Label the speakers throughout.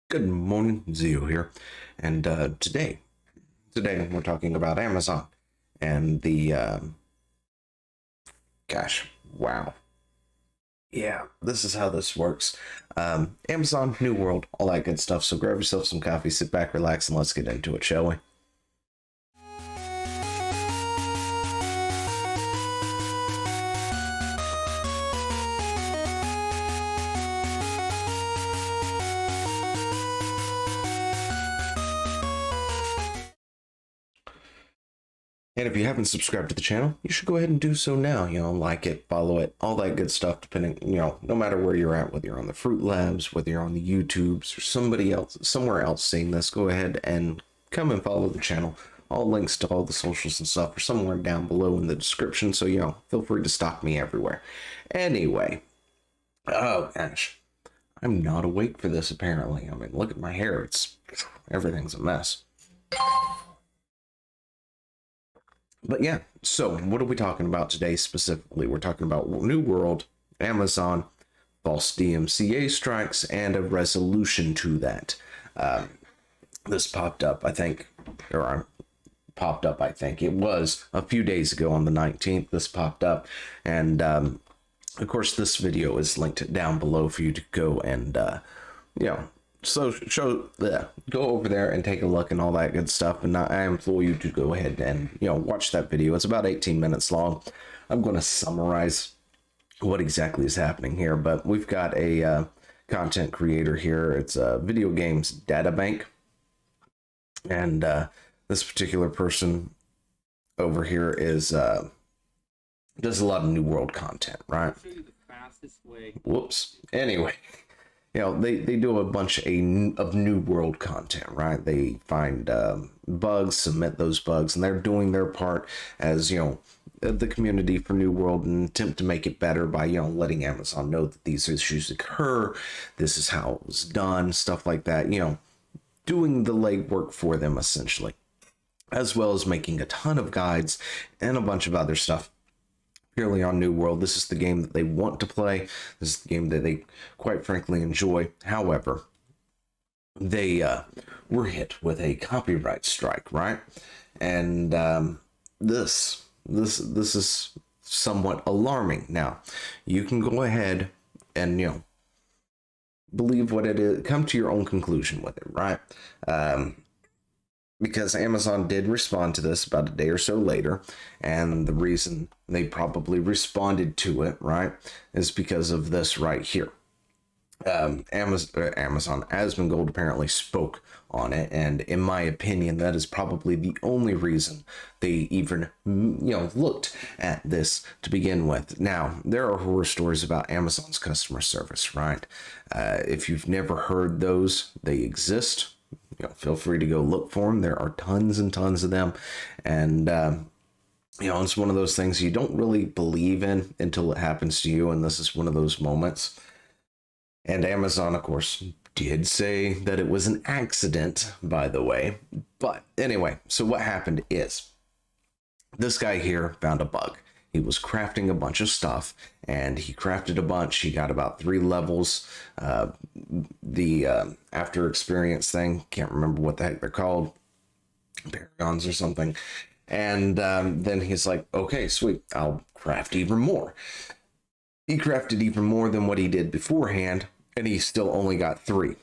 Speaker 1: Good morning, Zio here, and today we're talking about Amazon and the gosh, wow, yeah, this is how this works. Amazon, New World, all that good stuff. So grab yourself some coffee, sit back, relax, and let's get into it, shall we? And if you haven't subscribed to the channel, you should go ahead and do so now. Like it, follow it, all that good stuff, depending, no matter where you're at, whether you're on the Fruit Labs, whether you're on the YouTubes or somebody else, somewhere else seeing this, go ahead and come and follow the channel. All links to all the socials and stuff are somewhere down below in the description. So, feel free to stalk me everywhere. Anyway, oh gosh, I'm not awake for this apparently. I mean, look at my hair. Everything's a mess. But yeah, so what are we talking about today specifically? We're talking about New World, Amazon, false DMCA strikes, and a resolution to that. This popped up, I think, it was a few days ago on the 19th. This popped up, and of course, this video is linked down below for you to go and, go over there and take a look and all that good stuff. And I implore you to go ahead and watch that video. It's about 18 minutes long. I'm going to summarize what exactly is happening here, but we've got a content creator here. It's a video games data bank, and this particular person over here is does a lot of New World content, right? Whoops. Anyway. They do a bunch of New World content, right? They find bugs, submit those bugs, and they're doing their part as, the community for New World and attempt to make it better by, letting Amazon know that these issues occur. This is how it was done, stuff like that, doing the legwork for them essentially, as well as making a ton of guides and a bunch of other stuff purely on New World. This is the game that they want to play. This is the game that they quite frankly enjoy. However, they were hit with a copyright strike, right? And this is somewhat alarming. Now, you can go ahead and believe what it is, come to your own conclusion with it, right? Because Amazon did respond to this about a day or so later, and the reason they probably responded to it, right, is because of this right here. Amazon Asmongold apparently spoke on it, and in my opinion, that is probably the only reason they even, looked at this to begin with. Now, there are horror stories about Amazon's customer service, right? If you've never heard those, they exist. Feel free to go look for them. There are tons and tons of them. And, it's one of those things you don't really believe in until it happens to you. And this is one of those moments. And Amazon, of course, did say that it was an accident, by the way. But anyway, so what happened is this guy here found a bug. He was crafting a bunch of stuff, and he crafted a bunch. He got about 3 levels. The after experience thing, can't remember what the heck they're called, paragons or something. And then he's like, okay, sweet, I'll craft even more. He crafted even more than what he did beforehand, and he still only got 3.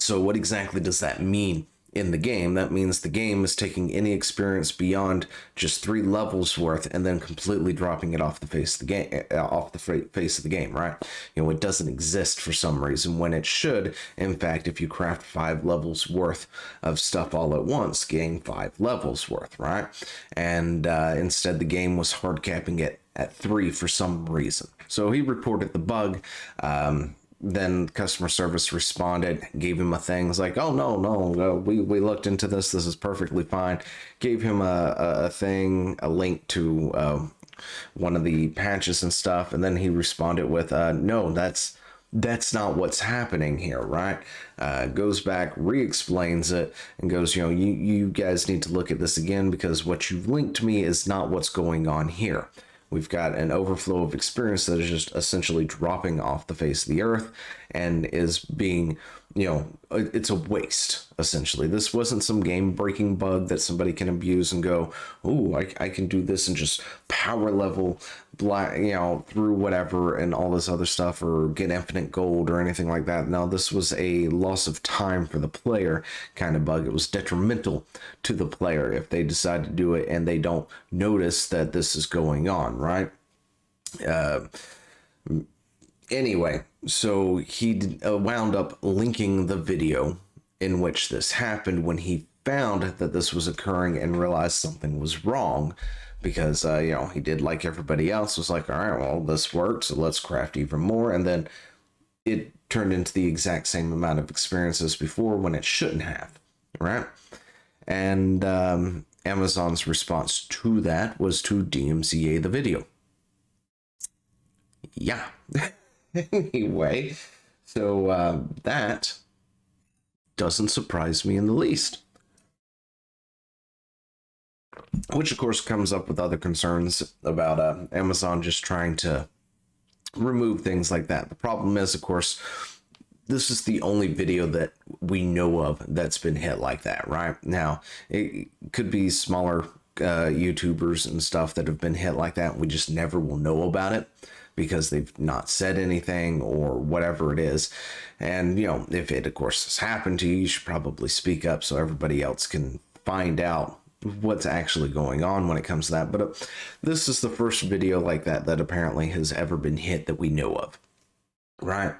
Speaker 1: So what exactly does that mean? In the game, that means the game is taking any experience beyond just 3 levels worth and then completely dropping it off the face of the game, right? It doesn't exist for some reason when it should. In fact, if you craft 5 levels worth of stuff all at once, gain 5 levels worth, right? And instead, the game was hard capping it at 3 for some reason. So he reported the bug. Then customer service responded, gave him a thing. It's like, oh, no, we looked into this. This is perfectly fine. Gave him a thing, a link to one of the patches and stuff. And then he responded with, no, that's not what's happening here, right? Goes back, re-explains it, and goes, you guys need to look at this again because what you've linked to me is not what's going on here. We've got an overflow of experience that is just essentially dropping off the face of the earth and is being, it's a waste, essentially. This wasn't some game breaking bug that somebody can abuse and go, oh, I can do this and just power level through whatever and all this other stuff, or get infinite gold or anything like that. No, this was a loss of time for the player kind of bug. It was detrimental to the player if they decide to do it and they don't notice that this is going on, right? Anyway, so he wound up linking the video in which this happened when he found that this was occurring and realized something was wrong, because he did like everybody else, was like, all right, well, this worked, so let's craft even more. And then it turned into the exact same amount of experiences before when it shouldn't have, right? And Amazon's response to that was to DMCA the video. Yeah. Anyway, so that doesn't surprise me in the least. Which, of course, comes up with other concerns about Amazon just trying to remove things like that. The problem is, of course, this is the only video that we know of that's been hit like that, right? Now, it could be smaller YouTubers and stuff that have been hit like that. We just never will know about it, because they've not said anything or whatever it is. And, if it, of course, has happened to you, you should probably speak up so everybody else can find out what's actually going on when it comes to that. But this is the first video like that apparently has ever been hit that we know of, right?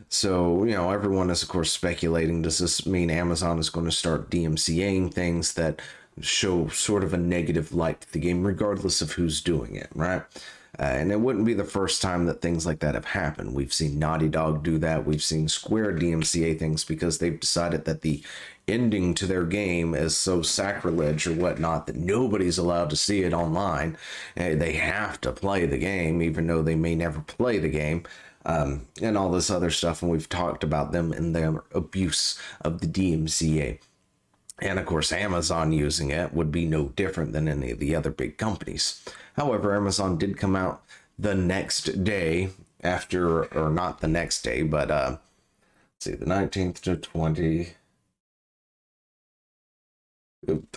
Speaker 1: So, everyone is, of course, speculating, does this mean Amazon is going to start DMCAing things that show sort of a negative light to the game, regardless of who's doing it, right? And it wouldn't be the first time that things like that have happened. We've seen Naughty Dog do that. We've seen Square DMCA things because they've decided that the ending to their game is so sacrilege or whatnot that nobody's allowed to see it online. They have to play the game, even though they may never play the game, and all this other stuff. And we've talked about them and their abuse of the DMCA. And of course, Amazon using it would be no different than any of the other big companies. However, Amazon did come out the next day after, or not the next day, but let's see, the 19th to 20,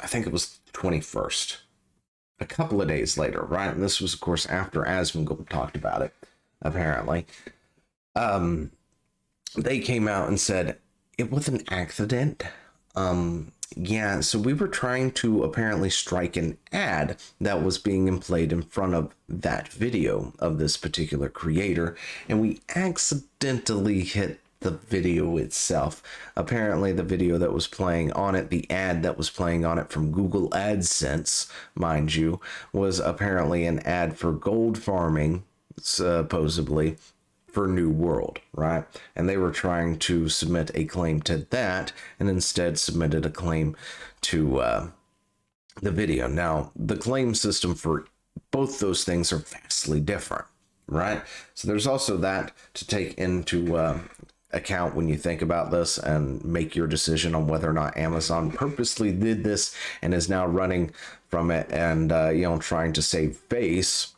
Speaker 1: I think it was 21st, a couple of days later, right? And this was, of course, after Asmongold talked about it, apparently. They came out and said it was an accident. Yeah, so we were trying to apparently strike an ad that was being played in front of that video of this particular creator, and we accidentally hit the video itself. Apparently the video that was playing on it, the ad that was playing on it from Google AdSense, mind you, was apparently an ad for gold farming, supposedly, for New World, right? And they were trying to submit a claim to that, and instead submitted a claim to the video. Now, the claim system for both those things are vastly different, right? So there's also that to take into account when you think about this and make your decision on whether or not Amazon purposely did this and is now running from it and trying to save face,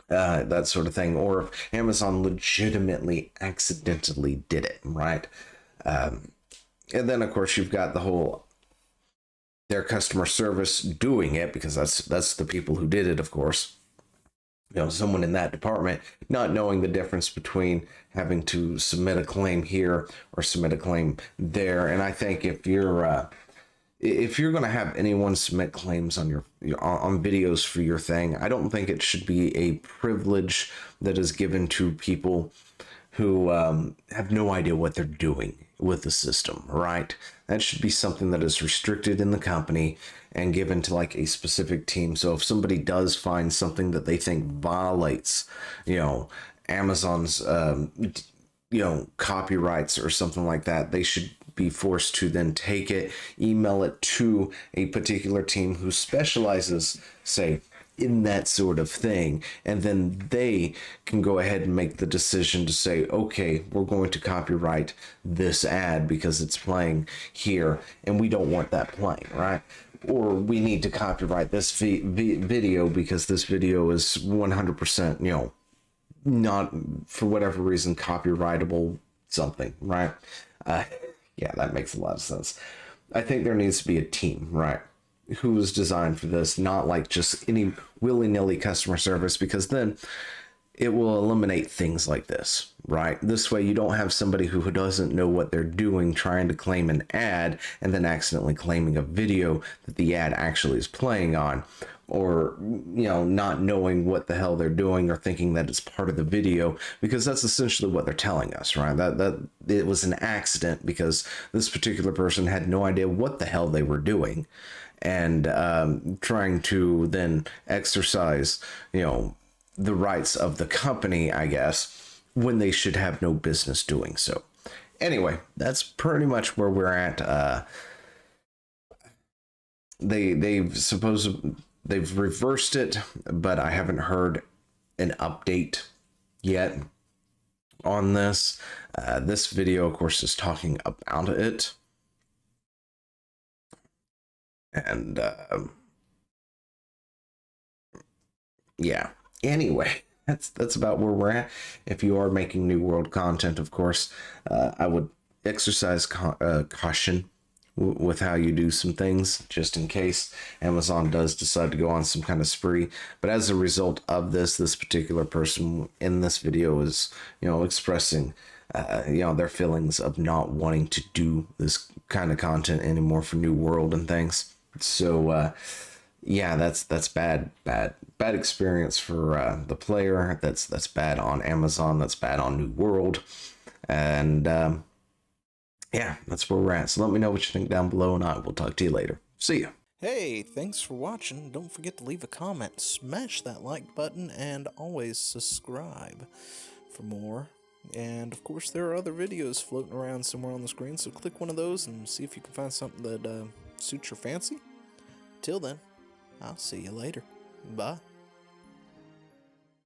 Speaker 1: that sort of thing, or if Amazon legitimately accidentally did it, right? And then, of course, you've got the whole their customer service doing it, because that's the people who did it, of course. Someone in that department not knowing the difference between having to submit a claim here or submit a claim there. And I think if you're going to have anyone submit claims on your on videos for your thing, I don't think it should be a privilege that is given to people who have no idea what they're doing with the system, right? That should be something that is restricted in the company and given to like a specific team. So if somebody does find something that they think violates, Amazon's, copyrights or something like that, they should be forced to then take it, email it to a particular team who specializes, say, in that sort of thing, and then they can go ahead and make the decision to say, okay, we're going to copyright this ad because it's playing here and we don't want that playing, right? Or we need to copyright this video because this video is 100%, not for whatever reason copyrightable something, right? Yeah, that makes a lot of sense. I think there needs to be a team, right? Who was designed for this, not like just any willy-nilly customer service, because then it will eliminate things like this, right? This way you don't have somebody who doesn't know what they're doing trying to claim an ad and then accidentally claiming a video that the ad actually is playing on, or not knowing what the hell they're doing or thinking that it's part of the video, because that's essentially what they're telling us, right? That it was an accident because this particular person had no idea what the hell they were doing, and trying to then exercise the rights of the company, I guess, when they should have no business doing so. Anyway, that's pretty much where we're at. They've reversed it, but I haven't heard an update yet on this. This video, of course, is talking about it, and yeah. Anyway, that's about where we're at. If you are making New World content, of course, I would exercise caution with how you do some things, just in case Amazon does decide to go on some kind of spree. But as a result of this particular person in this video is, expressing, their feelings of not wanting to do this kind of content anymore for New World and things. So, yeah, that's bad experience for the player. That's bad on Amazon. That's bad on New World, and yeah, that's where we're at. So let me know what you think down below, and I will talk to you later. See ya.
Speaker 2: Hey, thanks for watching. Don't forget to leave a comment, smash that like button, and always subscribe for more. And of course, there are other videos floating around somewhere on the screen, so click one of those and see if you can find something that suits your fancy. Till then, I'll see you later. Bye.